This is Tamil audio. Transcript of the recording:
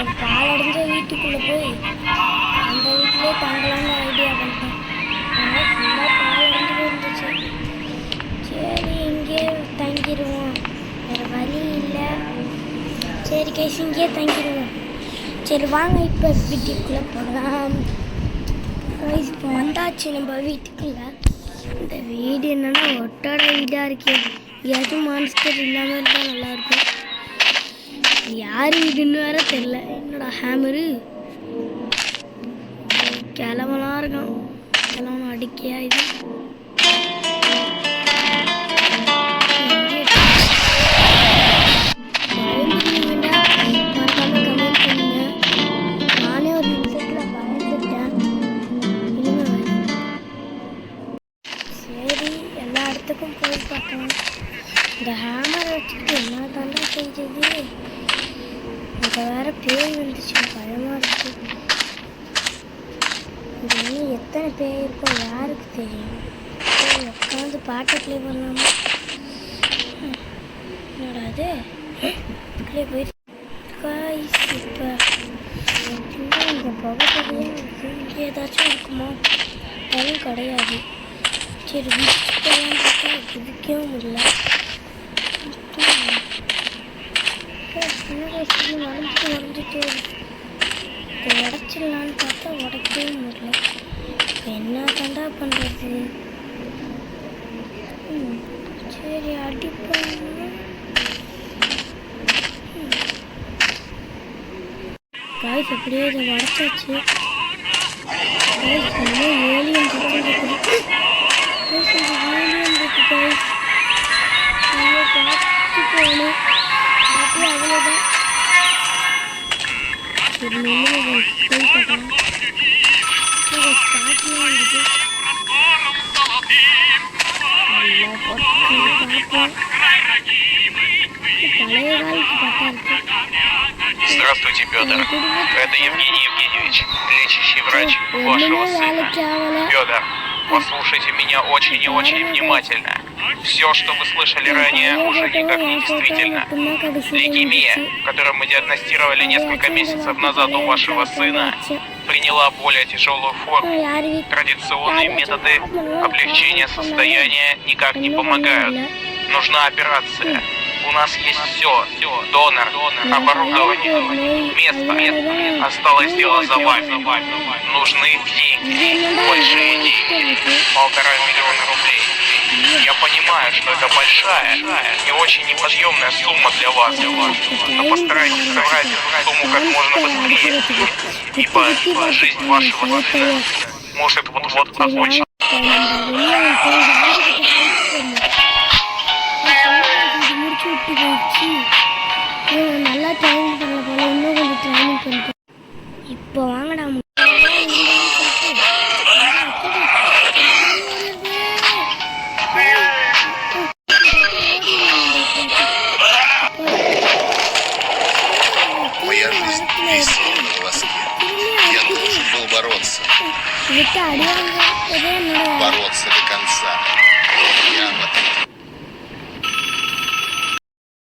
ஒரு பாலடைஞ்ச வீட்டுக்குள்ளே போய் அந்த வீட்டிலே தங்கலான்னு ஐடியா பண்ணிட்டேன். ஆனால் ஃபுல்லாக பாலடைஞ்சு இருந்துச்சு. சரி இங்கே தங்கிடுவோம், வேறு வழி இல்லை. சரி கைஸ் இங்கேயே தங்கிடுவோம். சரி வாங்க இப்போ வீட்டுக்குள்ளே போகலாம். கைஸ் இப்போ வந்தாச்சு நம்ம வீட்டுக்குள்ளே. இந்த வீடு என்னென்னா ஒட்டோட வீடாக இருக்கே, எதுவும் மான்ஸ்டர் இல்லாமல் இருந்தால் நல்லாயிருக்கும். யார் வீடுன்னு வேற தெரில. என்னோட ஹேமரு கிளம்பலாம் இருக்கான். கிளம்பணும் அடிக்கையா இது. நானே ஒரு நிமிஷத்தில் பயந்துட்டேன். சரி எல்லா இடத்துக்கும் போய் பார்க்கலாம். இந்த ஹேமரை வச்சுக்கிட்டு என்ன தாண்டா செஞ்சது? இப்போ வேறு பேய் வந்துச்சு, பயமாக இருக்குது. இது இன்னும் எத்தனை பேய் இருக்கோ யாருக்கு தெரியும்? உட்காந்து பாட்டை ப்ளே பண்ணலாமா? என்னடா அது ப்ளே போயிடுச்சு. இப்போ இங்கே புகை புகையாக இங்கே ஏதாச்சும் இருக்குமா? அதுவும் கிடையாது. சரி குதிச்சுக்கலாம் பார்த்தா குதிக்கவும் முடியல. மறைஞ்சிட்டு உடச்சிடலான்னு பார்த்தா உடைக்கவே முடியல. என்ன தாண்டா பண்ணுறது? சரி அடிப்போம். காய்ஸ் அப்படியே இதை உடச்சாச்சு. ஏலியன் இருக்குது. ஏலியன் இருக்கு காய்ஸ். பார்த்து போகணும். அவ்வளோதான். சரி போய் பார்க்கலாம். ஸ்டார்ட்லாம் இருக்குது. பழைய காலத்து பட்டா இருக்கு. Здравствуйте, Петр. Это Евгений Евгеньевич, лечащий врач вашего сына. Петр, послушайте меня очень и очень внимательно. Все, что вы слышали ранее, уже никак не действительно. Лейкемия, которую мы диагностировали несколько месяцев назад у вашего сына, приняла более тяжелую форму. Традиционные методы облегчения состояния никак не помогают. Нужна операция. У нас есть все. Донор, оборудование, место. Осталось дело за вами. Нужны деньги. Большие деньги. 1,5 миллиона рублей. Я понимаю, что это большая и очень неподъемная сумма для вас. Но постарайтесь собрать эту сумму как можно быстрее. Ибо жизнь вашего сына может вот-вот закончиться. நல்லா ட்ரைனிங் பண்ண போல, இன்னும் கொஞ்சம் ட்ரைனிங் பண்ணிட்டேன். இப்போ வாங்கடா Моя жизнь висела на волоске. Я должен был бороться. Бороться